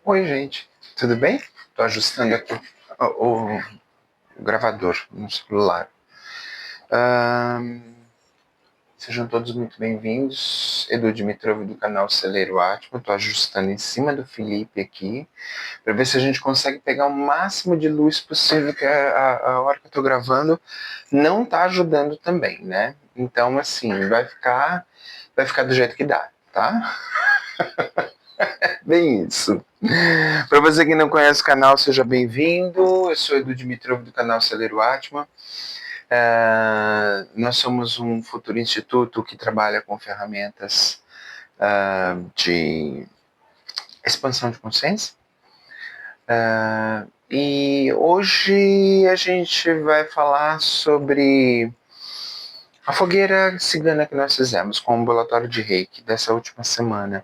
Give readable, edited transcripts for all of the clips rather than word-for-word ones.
Oi, gente, tudo bem? Estou ajustando aqui o gravador no celular. Sejam todos muito bem-vindos. Edu Dimitrov do canal Celeiro Átimo. Estou ajustando em cima do Felipe aqui para ver se a gente consegue pegar o máximo de luz possível, que a hora que eu estou gravando não está ajudando também, né? Então, assim, vai ficar do jeito que dá, tá? Bem isso. Para você que não conhece o canal, seja bem-vindo. Eu sou Edu Dimitrov do canal Celeiro Átimo. Nós somos um futuro instituto que trabalha com ferramentas de expansão de consciência. E hoje a gente vai falar sobre a fogueira cigana que nós fizemos com o ambulatório de Reiki dessa última semana.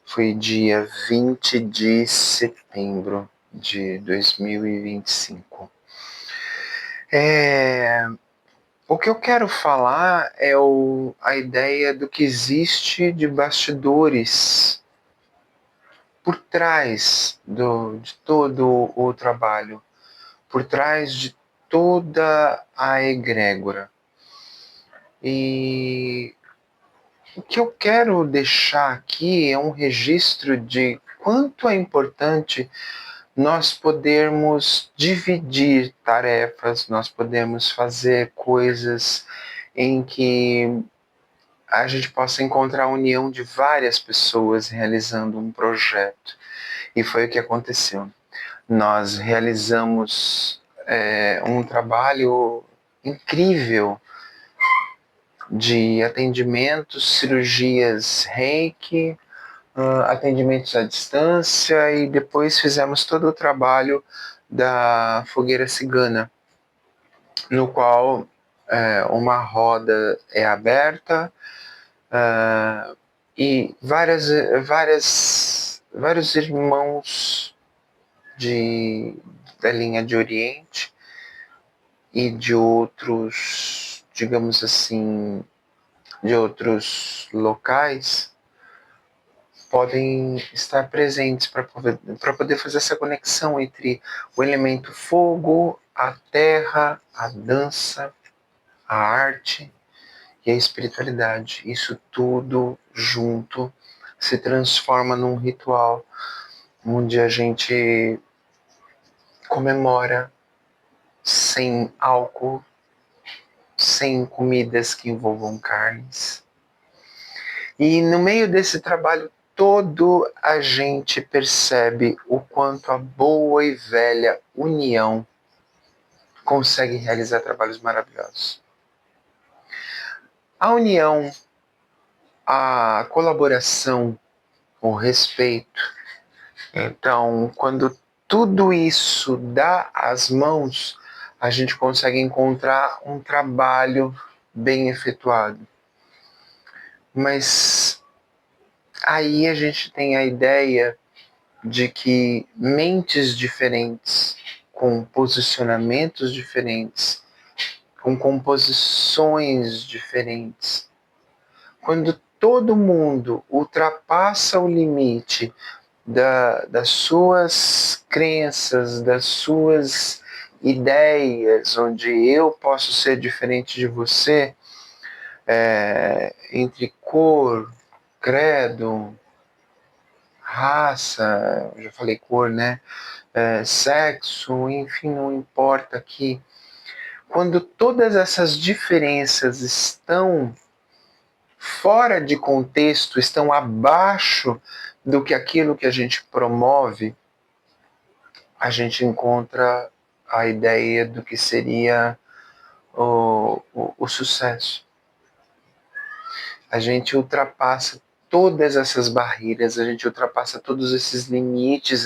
Foi dia 20 de setembro de 2025. O que eu quero falar é a ideia do que existe de bastidores por trás de todo o trabalho, por trás de toda a egrégora. E o que eu quero deixar aqui é um registro de quanto é importante nós podermos dividir tarefas, nós podemos fazer coisas em que a gente possa encontrar a união de várias pessoas realizando um projeto. E foi o que aconteceu. Nós realizamos um trabalho incrível de atendimentos, cirurgias Reiki, atendimentos à distância, e depois fizemos todo o trabalho da fogueira cigana, no qual uma roda é aberta e vários irmãos da linha de Oriente e de outros, digamos assim, de outros locais podem estar presentes para poder fazer essa conexão entre o elemento fogo, a terra, a dança, a arte e a espiritualidade. Isso tudo junto se transforma num ritual onde a gente comemora sem álcool, sem comidas que envolvam carnes. E no meio desse trabalho todo, a gente percebe o quanto a boa e velha união consegue realizar trabalhos maravilhosos. A união, a colaboração, o respeito. Então, quando tudo isso dá as mãos, a gente consegue encontrar um trabalho bem efetuado. Mas aí a gente tem a ideia de que mentes diferentes, com posicionamentos diferentes, com composições diferentes, quando todo mundo ultrapassa o limite das suas crenças, das suas ideias, onde eu posso ser diferente de você, entre cor, credo, raça, já falei cor, né? Sexo, enfim, não importa aqui. Quando todas essas diferenças estão fora de contexto, estão abaixo do que aquilo que a gente promove, a gente encontra a ideia do que seria o sucesso. A gente ultrapassa todas essas barreiras, a gente ultrapassa todos esses limites,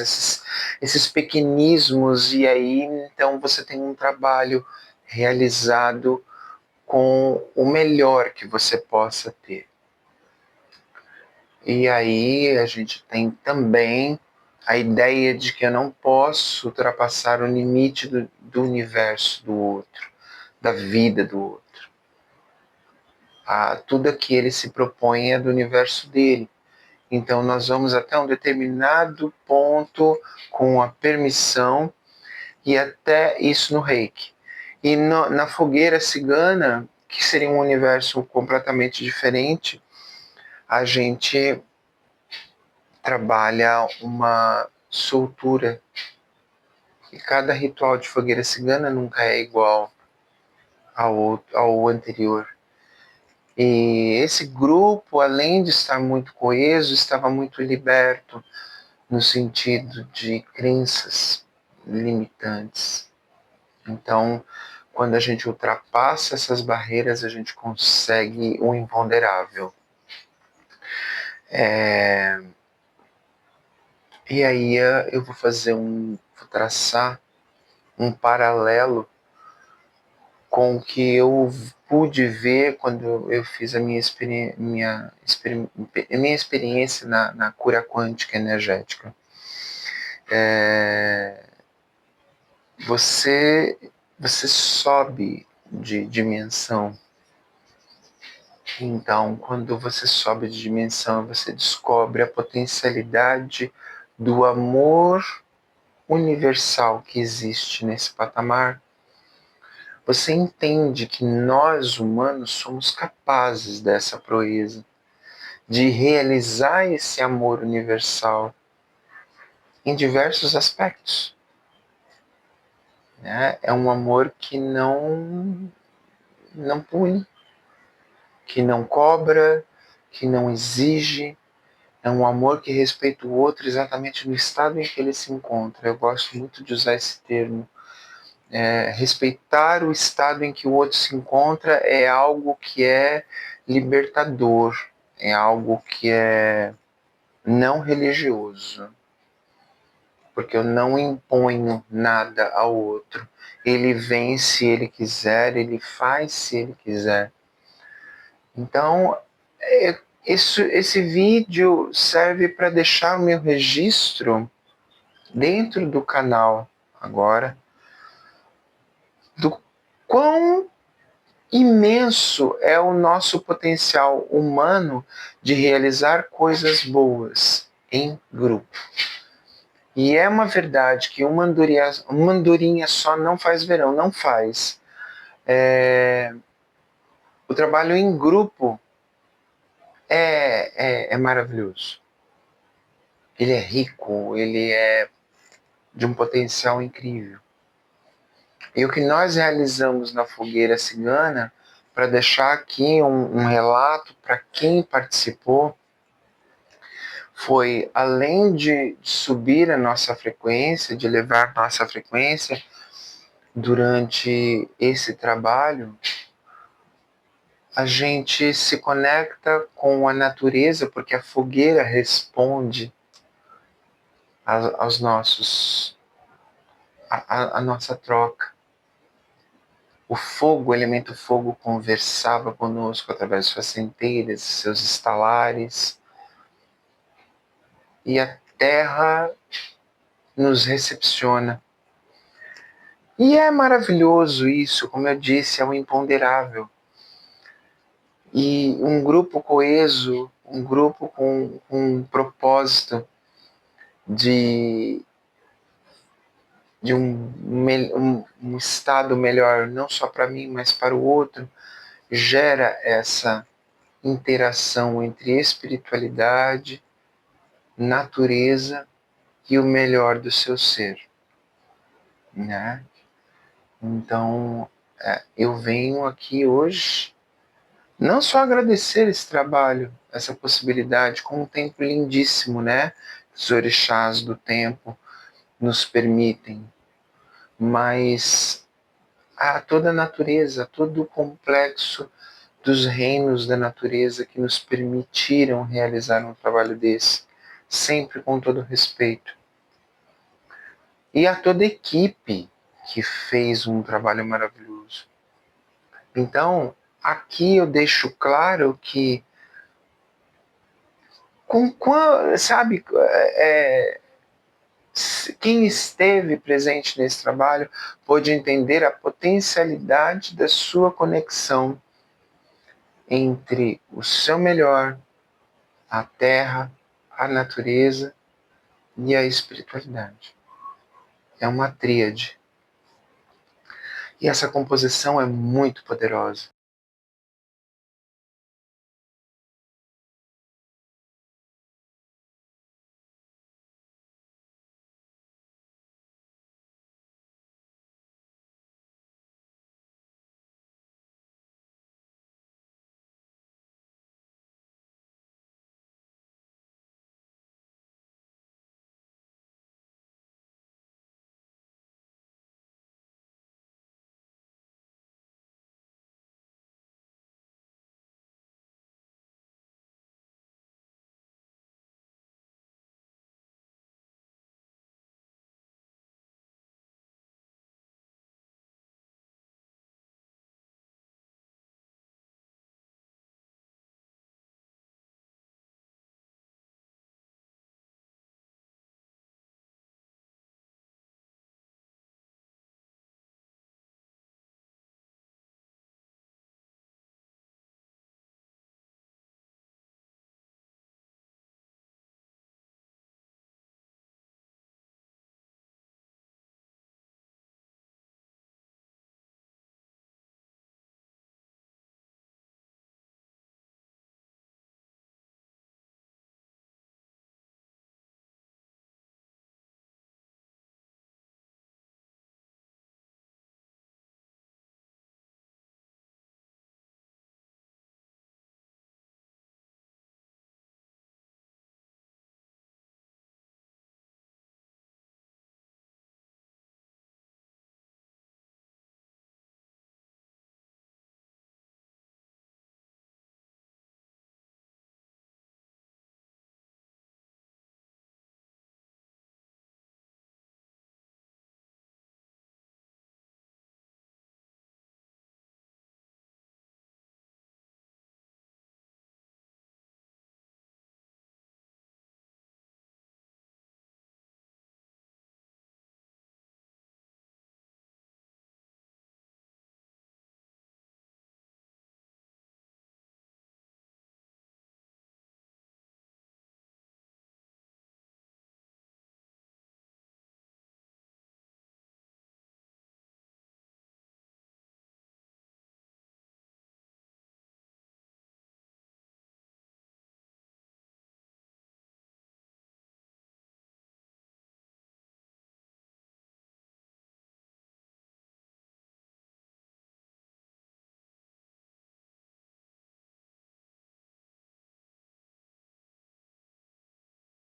esses pequenismos, e aí então você tem um trabalho realizado com o melhor que você possa ter. E aí a gente tem também a ideia de que eu não posso ultrapassar o limite do universo do outro, da vida do outro. Tudo que ele se propõe é do universo dele. Então nós vamos até um determinado ponto com a permissão e até isso no Reiki. E na fogueira cigana, que seria um universo completamente diferente, a gente trabalha uma soltura. E cada ritual de fogueira cigana nunca é igual ao anterior. E esse grupo, além de estar muito coeso, estava muito liberto no sentido de crenças limitantes. Então, quando a gente ultrapassa essas barreiras, a gente consegue o imponderável. E aí eu vou traçar um paralelo com o que eu pude ver quando eu fiz a minha experiência na cura quântica energética. Você sobe de dimensão. Então, quando você sobe de dimensão, você descobre a potencialidade do amor universal que existe nesse patamar. Você entende que nós, humanos, somos capazes dessa proeza, de realizar esse amor universal em diversos aspectos. Né? É um amor que não pune, que não cobra, que não exige. É um amor que respeita o outro exatamente no estado em que ele se encontra. Eu gosto muito de usar esse termo. Respeitar o estado em que o outro se encontra é algo que é libertador, é algo que é não religioso, porque eu não imponho nada ao outro. Ele vem se ele quiser, ele faz se ele quiser. Então, esse vídeo serve para deixar o meu registro dentro do canal agora do quão imenso é o nosso potencial humano de realizar coisas boas em grupo. E é uma verdade que uma andorinha só não faz verão, não faz. O trabalho em grupo é maravilhoso. Ele é rico, ele é de um potencial incrível. E o que nós realizamos na fogueira cigana, para deixar aqui um relato para quem participou, foi, além de subir a nossa frequência, de levar nossa frequência durante esse trabalho, a gente se conecta com a natureza, porque a fogueira responde aos nossos, a nossa troca. O fogo, o elemento fogo, conversava conosco através de suas centelhas, seus estalares, e a terra nos recepciona. E é maravilhoso isso, como eu disse, é o imponderável. E um grupo coeso, um grupo com um propósito de um estado melhor, não só para mim, mas para o outro, gera essa interação entre espiritualidade, natureza e o melhor do seu ser. Né? Então, eu venho aqui hoje não só agradecer esse trabalho, essa possibilidade, com um tempo lindíssimo, né? Os orixás do tempo nos permitem, mas a toda a natureza, todo o complexo dos reinos da natureza que nos permitiram realizar um trabalho desse, sempre com todo respeito. E a toda a equipe que fez um trabalho maravilhoso. Então, aqui eu deixo claro que, sabe, quem esteve presente nesse trabalho pôde entender a potencialidade da sua conexão entre o seu melhor, a terra, a natureza e a espiritualidade. É uma tríade. E essa composição é muito poderosa.